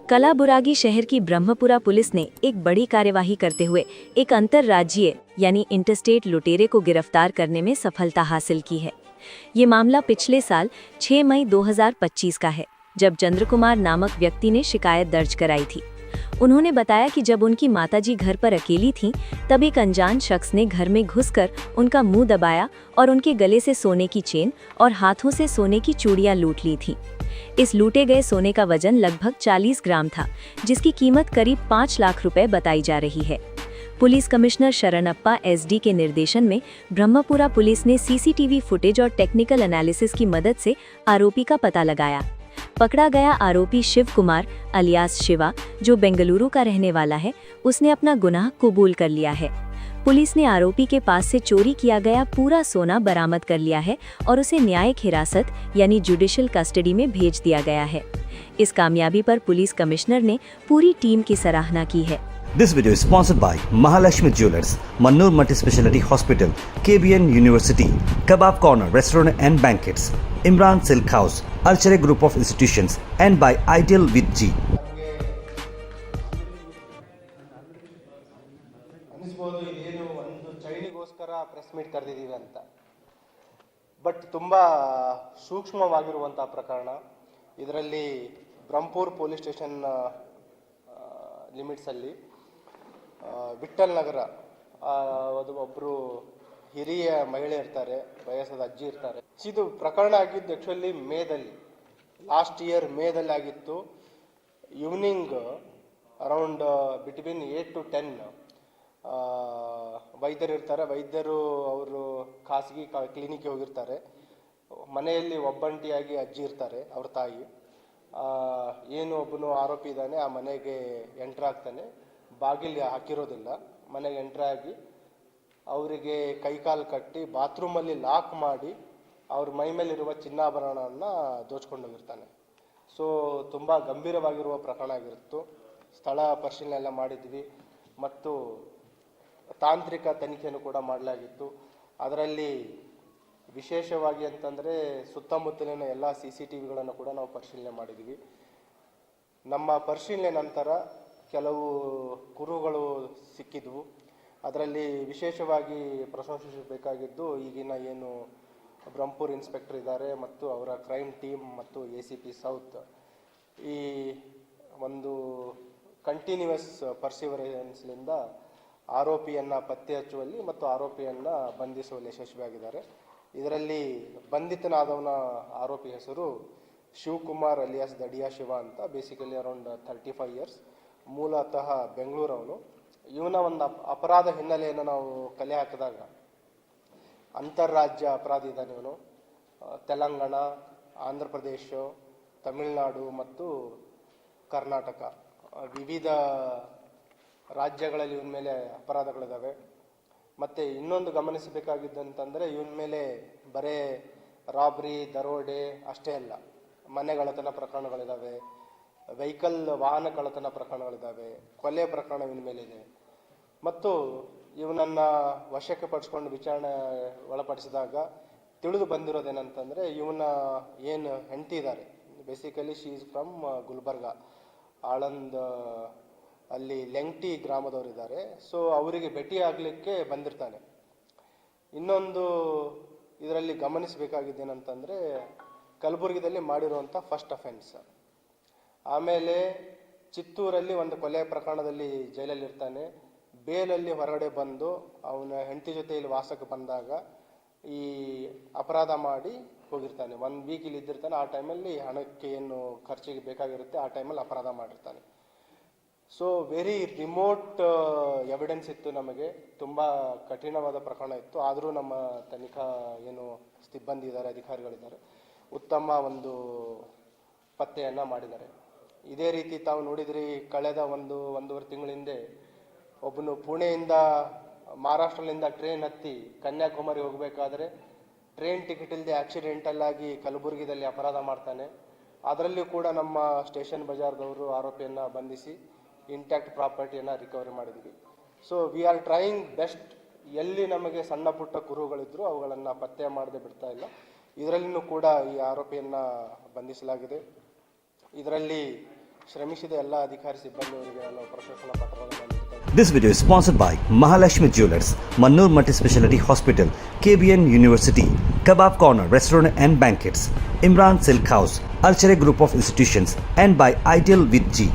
कलाबुरागी शहर की ब्रह्मपुरा पुलिस ने एक बड़ी कार्यवाही करते हुए एक अंतर्राज्यीय यानी इंटरस्टेट लुटेरे को गिरफ्तार करने में सफलता हासिल की है। ये मामला पिछले साल 6 मई 2025 का है, जब चंद्र कुमार नामक व्यक्ति ने शिकायत दर्ज कराई थी। उन्होंने बताया कि जब उनकी माताजी घर पर अकेली थीं, तब एक अनजान शख्स ने घर में घुसकर उनका मुंह दबाया और उनके गले से सोने की चेन और हाथों से सोने की चूड़ियां लूट ली थीं। इस लूटे गए सोने का वजन लगभग 40 ग्राम था, जिसकी कीमत करीब 5 लाख रुपए बताई जा रही है। पुलिस कमिश्नर शरणप्पा SD के निर्देशन में ब्रह्मपुरा पुलिस ने CCTV फुटेज और टेक्निकल एनालिसिस की मदद से आरोपी का पता लगाया। पकड़ा गया आरोपी शिव कुमार अलियास शिवा, जो बेंगलुरु का रहने वाला है, उसने अपना गुनाह कबूल कर लिया है। पुलिस ने आरोपी के पास से चोरी किया गया पूरा सोना बरामद कर लिया है और उसे न्यायिक हिरासत यानी जुडिशियल कस्टडी में भेज दिया गया है। इस कामयाबी पर पुलिस कमिश्नर ने पूरी टीम की सराहना की है। This video is sponsored by Mahalakshmi Jewelers, Mannur Multi-Speciality Hospital, KBN University, Kebab Corner Restaurant and Banquets, Imran Silk House, Archery Group of Institutions, and by Ideal with G. ಅನಿಸ್ಬೋದು ಇದೇನು ಒಂದು ಚೈನಿಗೋಸ್ಕರ press meet ಕರೆದಿದ್ದೀವಿ ಅಂತ, but ತುಂಬ ಸೂಕ್ಷ್ಮವಾಗಿರುವಂಥ ಪ್ರಕರಣ. ಇದರಲ್ಲಿ Brahmapura police station ಲಿಮಿಟ್ಸಲ್ಲಿ Vitthal ನಗರ ಒಬ್ಬರು ಹಿರಿಯ ಮಹಿಳೆ ಇರ್ತಾರೆ, ವಯಸ್ಸಾದ ಅಜ್ಜಿ ಇರ್ತಾರೆ. ಇದು ಪ್ರಕರಣ ಆಗಿದ್ದು ಆ್ಯಕ್ಚುಲಿ ಮೇದಲ್ಲಿ, ಲಾಸ್ಟ್ ಇಯರ್ ಮೇದಲ್ಲಿ ಆಗಿತ್ತು. ಈವ್ನಿಂಗ್ ಅರೌಂಡ್ ಬಿಟ್ವೀನ್ 8 to 10 ವೈದ್ಯರು ಇರ್ತಾರೆ. ವೈದ್ಯರು ಅವರು ಖಾಸಗಿ ಕ್ಲಿನಿಕ್ಗೆ ಹೋಗಿರ್ತಾರೆ. ಮನೆಯಲ್ಲಿ ಒಬ್ಬಂಟಿಯಾಗಿ ಅಜ್ಜಿ ಇರ್ತಾರೆ, ಅವ್ರ ತಾಯಿ. ಏನು ಒಬ್ಬನು ಆರೋಪಿ ಇದ್ದಾನೆ, ಆ ಮನೆಗೆ ಎಂಟ್ರ್ ಆಗ್ತಾನೆ. ಬಾಗಿಲು ಹಾಕಿರೋದಿಲ್ಲ, ಮನೆಗೆ ಎಂಟ್ರ್ ಆಗಿ ಅವರಿಗೆ ಕೈಕಾಲು ಕಟ್ಟಿ ಬಾತ್ರೂಮಲ್ಲಿ ಲಾಕ್ ಮಾಡಿ ಅವ್ರ ಮೈ ಮೇಲಿರುವ ಚಿನ್ನಾಭರಣವನ್ನು ದೋಚ್ಕೊಂಡೋಗಿರ್ತಾನೆ. ಸೊ ತುಂಬ ಗಂಭೀರವಾಗಿರುವ ಪ್ರಕರಣ ಆಗಿರುತ್ತು. ಸ್ಥಳ ಪರಿಶೀಲನೆ ಎಲ್ಲ ಮಾಡಿದ್ವಿ ಮತ್ತು ತಾಂತ್ರಿಕ ತನಿಖೆಯನ್ನು ಕೂಡ ಮಾಡಲಾಗಿತ್ತು. ಅದರಲ್ಲಿ ವಿಶೇಷವಾಗಿ ಅಂತಂದರೆ ಸುತ್ತಮುತ್ತಲಿನ ಎಲ್ಲ CCTVಗಳನ್ನು ಕೂಡ ನಾವು ಪರಿಶೀಲನೆ ಮಾಡಿದ್ವಿ. ನಮ್ಮ ಪರಿಶೀಲನೆ ನಂತರ ಕೆಲವು ಕುರುಹುಗಳು ಸಿಕ್ಕಿದ್ವು. ಅದರಲ್ಲಿ ವಿಶೇಷವಾಗಿ ಪ್ರಶಂಸಿಸಬೇಕಾಗಿದ್ದು ಈಗಿನ ಏನು ಬ್ರಹ್ಮಪುರ ಇನ್ಸ್ಪೆಕ್ಟರ್ ಇದ್ದಾರೆ ಮತ್ತು ಅವರ ಕ್ರೈಮ್ ಟೀಮ್ ಮತ್ತು ACP ಸೌತ್ ಈ ಒಂದು ಕಂಟಿನ್ಯೂಯಸ್ ಪರ್ಸಿವರೆನ್ಸ್ನಿಂದ ಆರೋಪಿಯನ್ನು ಪತ್ತೆ ಹಚ್ಚುವಲ್ಲಿ ಮತ್ತು ಆರೋಪಿಯನ್ನು ಬಂಧಿಸುವಲ್ಲಿ ಯಶಸ್ವಿಯಾಗಿದ್ದಾರೆ. ಇದರಲ್ಲಿ ಬಂಧಿತನಾದವನ ಆರೋಪಿ ಹೆಸರು ಶಿವಕುಮಾರ್ ಅಲಿಯಾಸ್ ದಡಿಯಾ ಶಿವ ಅಂತ. ಬೇಸಿಕಲಿ ಅರೌಂಡ್ 35 years, ಮೂಲತಃ ಬೆಂಗಳೂರವನು. ಇವನ ಒಂದು ಅಪರಾಧ ಹಿನ್ನೆಲೆಯನ್ನು ನಾವು ಕಲೆ ಹಾಕಿದಾಗ ಅಂತಾರಾಜ್ಯ ಅಪರಾಧಿ ಇದ್ದಾನೆ ಇವನು. ತೆಲಂಗಾಣ, ಆಂಧ್ರ ಪ್ರದೇಶ, ತಮಿಳುನಾಡು ಮತ್ತು ಕರ್ನಾಟಕ ವಿವಿಧ ರಾಜ್ಯಗಳಲ್ಲಿ ಇವನ ಮೇಲೆ ಅಪರಾಧಗಳಿದ್ದಾವೆ. ಮತ್ತು ಇನ್ನೊಂದು ಗಮನಿಸಬೇಕಾಗಿದ್ದಂತಂದರೆ ಇವನ ಮೇಲೆ ಬರೇ ರಾಬ್ರಿ, ದರೋಡೆ ಅಷ್ಟೇ ಅಲ್ಲ, ಮನೆಗಳತನ ಪ್ರಕರಣಗಳಿದ್ದಾವೆ, ವೆಹಿಕಲ್ ವಾಹನ ಕಳ್ಳತನ ಪ್ರಕರಣಗಳಿದ್ದಾವೆ, ಕೊಲೆ ಪ್ರಕರಣ ಇವನ ಮೇಲಿದೆ. ಮತ್ತು ಇವನನ್ನು ವಶಕ್ಕೆ ಪಡಿಸ್ಕೊಂಡು ವಿಚಾರಣೆ ಒಳಪಡಿಸಿದಾಗ ತಿಳಿದು ಬಂದಿರೋದೇನಂತಂದರೆ ಇವನ ಏನು ಹೆಂಡತಿ ಇದ್ದಾರೆ, basically she is from Gulbarga, Aland ಅಲ್ಲಿ ಲೆಂಗ್ಟಿ ಗ್ರಾಮದವರಿದ್ದಾರೆ. ಸೊ ಅವರಿಗೆ ಭೇಟಿ ಆಗಲಿಕ್ಕೆ ಬಂದಿರ್ತಾನೆ. ಇನ್ನೊಂದು ಇದರಲ್ಲಿ ಗಮನಿಸಬೇಕಾಗಿದ್ದೇನಂತಂದರೆ ಕಲಬುರಗಿದಲ್ಲಿ ಮಾಡಿರುವಂಥ ಫಸ್ಟ್ ಅಫೆನ್ಸ್. ಆಮೇಲೆ ಚಿತ್ತೂರಲ್ಲಿ ಒಂದು ಕೊಲೆ ಪ್ರಕರಣದಲ್ಲಿ ಜೈಲಲ್ಲಿರ್ತಾನೆ. ಬೇಲಲ್ಲಿ ಹೊರಗಡೆ ಬಂದು ಅವನ ಹೆಂಡತಿ ಜೊತೆ ಇಲ್ಲಿ ವಾಸಕ್ಕೆ ಬಂದಾಗ ಈ ಅಪರಾಧ ಮಾಡಿ ಹೋಗಿರ್ತಾನೆ. 1 week ಇಲ್ಲಿ ಇದ್ದಿರ್ತಾನೆ. ಆ ಟೈಮಲ್ಲಿ ಹಣಕ್ಕೆ ಏನು ಖರ್ಚಿಗೆ ಬೇಕಾಗಿರುತ್ತೆ ಆ ಟೈಮಲ್ಲಿ ಅಪರಾಧ ಮಾಡಿರ್ತಾನೆ. ಸೊ ವೆರಿ ರಿಮೋಟ್ ಎವಿಡೆನ್ಸ್ ಇತ್ತು ನಮಗೆ. ತುಂಬ ಕಠಿಣವಾದ ಪ್ರಕರಣ ಇತ್ತು. ಆದರೂ ನಮ್ಮ ತನಿಖಾ ಏನು ಸಿಬ್ಬಂದಿ ಇದ್ದಾರೆ, ಅಧಿಕಾರಿಗಳಿದ್ದಾರೆ, ಉತ್ತಮ ಒಂದು ಪತ್ತೆಯನ್ನು ಮಾಡಿದ್ದಾರೆ. ಇದೇ ರೀತಿ ತಾವು ನೋಡಿದ್ರಿ, ಕಳೆದ 1.5 ತಿಂಗಳ ಹಿಂದೆ ಒಬ್ಬನು ಪುಣೆಯಿಂದ ಮಹಾರಾಷ್ಟ್ರದಿಂದ ಟ್ರೈನ್ ಹತ್ತಿ ಕನ್ಯಾಕುಮಾರಿ ಹೋಗಬೇಕಾದ್ರೆ ಟ್ರೈನ್ ಟಿಕೆಟ್ ಇಲ್ಲದೆ ಆಕ್ಸಿಡೆಂಟಲ್ ಆಗಿ ಕಲಬುರಗಿದಲ್ಲಿ ಅಪರಾಧ ಮಾಡ್ತಾನೆ. ಅದರಲ್ಲಿಯೂ ಕೂಡ ನಮ್ಮ ಸ್ಟೇಷನ್ ಬಜಾರ್ದವರು ಆರೋಪಿಯನ್ನು ಬಂಧಿಸಿ ಇಂಟ್ಯಾಕ್ಟ್ ಪ್ರಾಪರ್ಟಿಯನ್ನು ರಿಕವರಿ ಮಾಡಿದ್ವಿ. So we are trying best. ಎಲ್ಲಿ ನಮಗೆ ಸಣ್ಣ ಪುಟ್ಟ ಕುರುಹುಗಳಿದ್ರು ಅವುಗಳನ್ನು ಪತ್ತೆ ಮಾಡದೆ ಬಿಡ್ತಾ ಇಲ್ಲ. ಇದರಲ್ಲಿಯೂ ಕೂಡ ಈ ಆರೋಪಿಯನ್ನು ಬಂಧಿಸಲಾಗಿದೆ. ಇದರಲ್ಲಿ ಶ್ರಮಿಸಿದ ಎಲ್ಲ ಅಧಿಕಾರಿ ಸಿಬ್ಬಂದಿಯವರಿಗೆ ನಾನು ಪ್ರಶಂಸನಾ ಪತ್ರವನ್ನು ನೀಡ್ತೇನೆ. This video is sponsored by Mahalakshmi Jewelers, Mannur Multi-Speciality Hospital, KBN University, Kebab Corner Restaurant and Banquets, Imran Silk House, Archery Group of Institutions, and by Ideal with G.